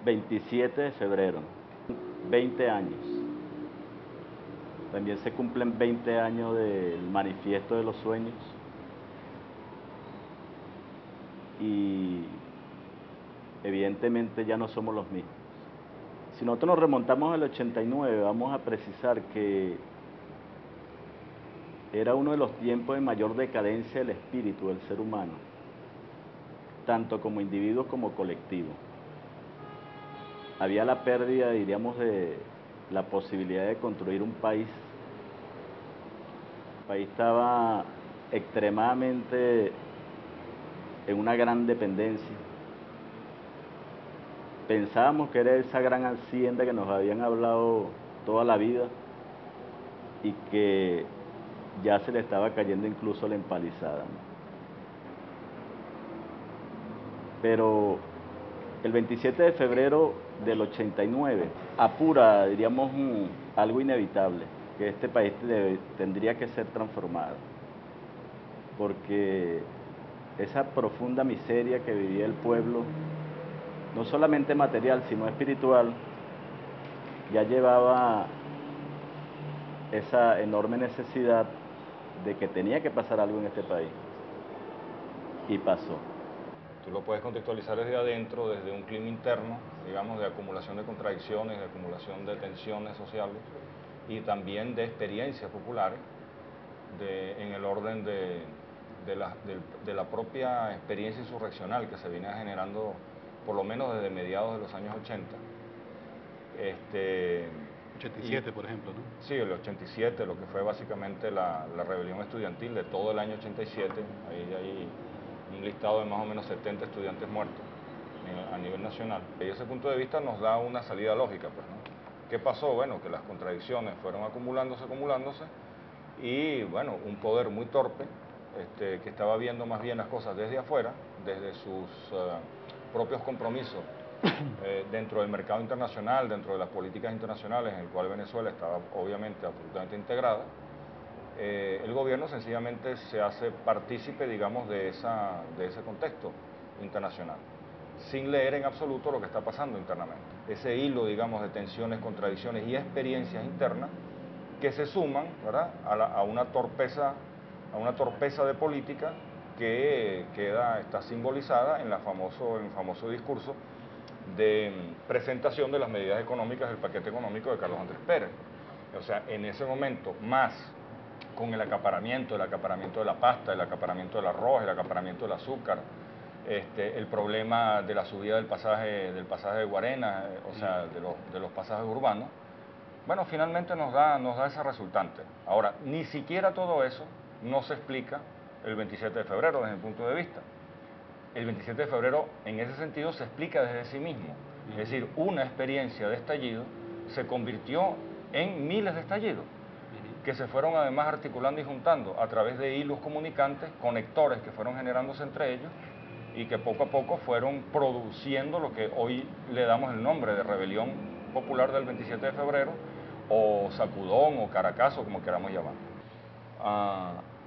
27 de febrero, 20 años. También se cumplen 20 años del Manifiesto de los Sueños. Y evidentemente ya no somos los mismos. Si nosotros nos remontamos al 89, vamos a precisar que era uno de los tiempos de mayor decadencia del espíritu del ser humano, tanto como individuo como colectivo. Había la pérdida, diríamos, de la posibilidad de construir un país. El país estaba extremadamente en una gran dependencia. Pensábamos que era esa gran hacienda que nos habían hablado toda la vida y que ya se le estaba cayendo incluso la empalizada, ¿no? Pero el 27 de febrero del 89 apura, diríamos, algo inevitable, que este país tendría que ser transformado, porque esa profunda miseria que vivía el pueblo, no solamente material, sino espiritual, ya llevaba esa enorme necesidad de que tenía que pasar algo en este país. Y pasó. Tú lo puedes contextualizar desde adentro, desde un clima interno, digamos, de acumulación de contradicciones, de acumulación de tensiones sociales y también de experiencias populares en el orden de la propia experiencia insurreccional que se viene generando por lo menos desde mediados de los años 80. 87, por ejemplo, ¿no? Sí, el 87, lo que fue básicamente la rebelión estudiantil de todo el año 87. Ahí hay un listado de más o menos 70 estudiantes muertos a nivel nacional. Desde ese punto de vista nos da una salida lógica, pues, ¿no? ¿Qué pasó? Bueno, que las contradicciones fueron acumulándose, y bueno, un poder muy torpe, que estaba viendo más bien las cosas desde afuera, desde sus propios compromisos dentro del mercado internacional, dentro de las políticas internacionales en el cual Venezuela estaba obviamente absolutamente integrada. El gobierno sencillamente se hace partícipe, digamos, de ese contexto internacional, sin leer en absoluto lo que está pasando internamente. Ese hilo, digamos, de tensiones, contradicciones y experiencias internas que se suman, ¿verdad?, a una torpeza de política que está simbolizada en el famoso discurso de presentación de las medidas económicas del paquete económico de Carlos Andrés Pérez. O sea, en ese momento, más con el acaparamiento de la pasta, el acaparamiento del arroz, el acaparamiento del azúcar, el problema de la subida del pasaje de Guarena, o sea, de los pasajes urbanos. Bueno, finalmente nos da esa resultante. Ahora, ni siquiera todo eso no se explica el 27 de febrero desde mi punto de vista. El 27 de febrero, en ese sentido, se explica desde sí mismo. Es decir, una experiencia de estallido se convirtió en miles de estallidos, que se fueron además articulando y juntando a través de hilos comunicantes, conectores que fueron generándose entre ellos y que poco a poco fueron produciendo lo que hoy le damos el nombre de Rebelión Popular del 27 de febrero, o Sacudón, o Caracazo, como queramos llamar.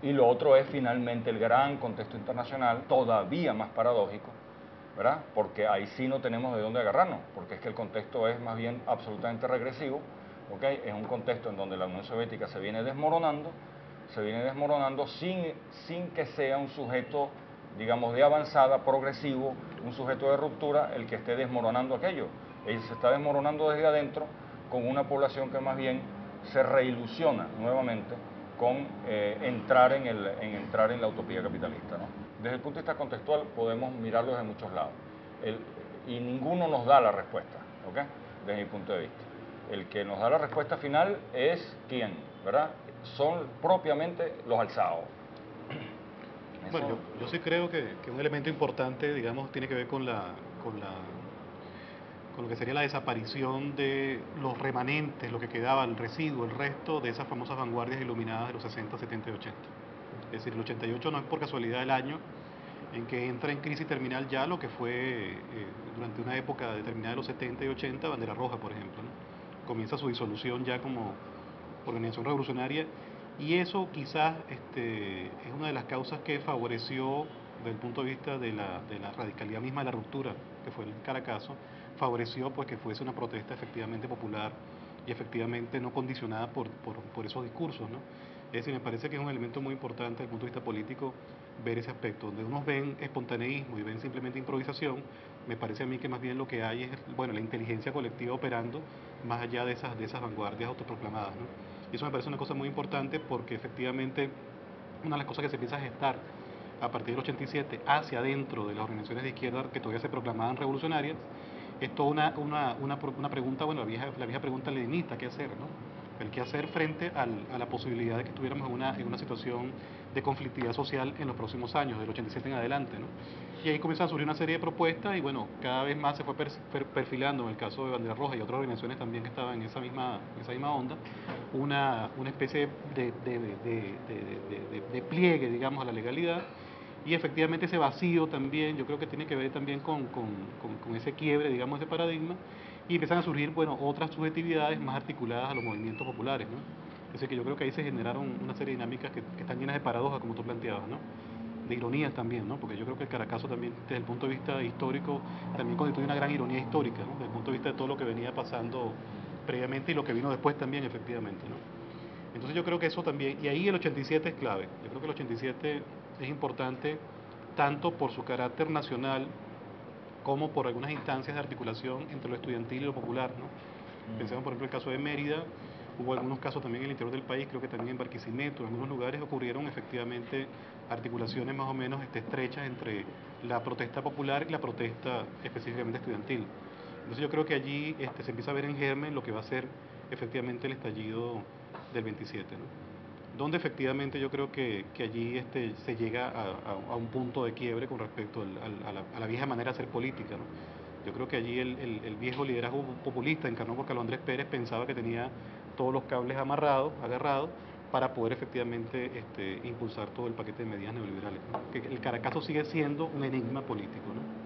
Y lo otro es finalmente el gran contexto internacional, todavía más paradójico, ¿verdad? Porque ahí sí no tenemos de dónde agarrarnos, porque es que el contexto es más bien absolutamente regresivo, ¿ok? Es un contexto en donde la Unión Soviética se viene desmoronando sin que sea un sujeto, digamos, de avanzada, progresivo, un sujeto de ruptura, el que esté desmoronando aquello. Él se está desmoronando desde adentro con una población que más bien se reilusiona nuevamente con entrar en la utopía capitalista, ¿no? Desde el punto de vista contextual podemos mirarlo desde muchos lados y ninguno nos da la respuesta, ¿ok? Desde mi punto de vista. El que nos da la respuesta final es ¿quién? ¿Verdad? Son propiamente los alzados. Bueno, yo sí creo que un elemento importante, digamos, tiene que ver con lo que sería la desaparición de los remanentes, lo que quedaba, el residuo, el resto de esas famosas vanguardias iluminadas de los 60, 70 y 80. Es decir, el 88 no es por casualidad el año en que entra en crisis terminal ya lo que fue durante una época determinada de los 70 y 80, Bandera Roja, por ejemplo, ¿no? Comienza su disolución ya como organización revolucionaria, y eso quizás es una de las causas que favoreció desde el punto de vista de la radicalidad misma de la ruptura, que fue el Caracazo, favoreció pues que fuese una protesta efectivamente popular y efectivamente no condicionada por esos discursos, ¿no? Es decir, me parece que es un elemento muy importante desde el punto de vista político ver ese aspecto. Donde unos ven espontaneísmo y ven simplemente improvisación, me parece a mí que más bien lo que hay es, bueno, la inteligencia colectiva operando más allá de esas vanguardias autoproclamadas, ¿no? Y eso me parece una cosa muy importante porque efectivamente una de las cosas que se empieza a gestar a partir del 87 hacia adentro de las organizaciones de izquierda que todavía se proclamaban revolucionarias, es toda una pregunta, bueno, la vieja pregunta leninista, ¿qué hacer, no? El qué hacer frente a la posibilidad de que estuviéramos en una situación de conflictividad social en los próximos años, del 87 en adelante, ¿no? Y ahí comienza a surgir una serie de propuestas y bueno, cada vez más se fue perfilando, en el caso de Bandera Roja y otras organizaciones también que estaban en esa misma onda, una especie de pliegue, digamos, a la legalidad. Y efectivamente ese vacío también, yo creo que tiene que ver también con ese quiebre, digamos, de paradigma, y empiezan a surgir, bueno, otras subjetividades más articuladas a los movimientos populares, ¿no? Es decir, que yo creo que ahí se generaron una serie de dinámicas que están llenas de paradojas, como tú planteabas, ¿no? De ironías también, ¿no? Porque yo creo que el Caracazo también, desde el punto de vista histórico, también constituye una gran ironía histórica, ¿no? Desde el punto de vista de todo lo que venía pasando previamente y lo que vino después también, efectivamente, ¿no? Entonces yo creo que eso también, y ahí el 87 es clave. Yo creo que el 87 es importante tanto por su carácter nacional como por algunas instancias de articulación entre lo estudiantil y lo popular, ¿no? Pensemos, por ejemplo, el caso de Mérida, hubo algunos casos también en el interior del país, creo que también en Barquisimeto, en algunos lugares ocurrieron efectivamente articulaciones más o menos estrechas entre la protesta popular y la protesta específicamente estudiantil. Entonces yo creo que allí se empieza a ver en germen lo que va a ser efectivamente el estallido del 27, ¿no? Donde efectivamente yo creo que allí se llega a un punto de quiebre con respecto a la vieja manera de hacer política, ¿no? Yo creo que allí el viejo liderazgo populista encarnado por Carlos Andrés Pérez pensaba que tenía todos los cables agarrados para poder efectivamente impulsar todo el paquete de medidas neoliberales, ¿no? Que el Caracazo sigue siendo un enigma político, ¿no?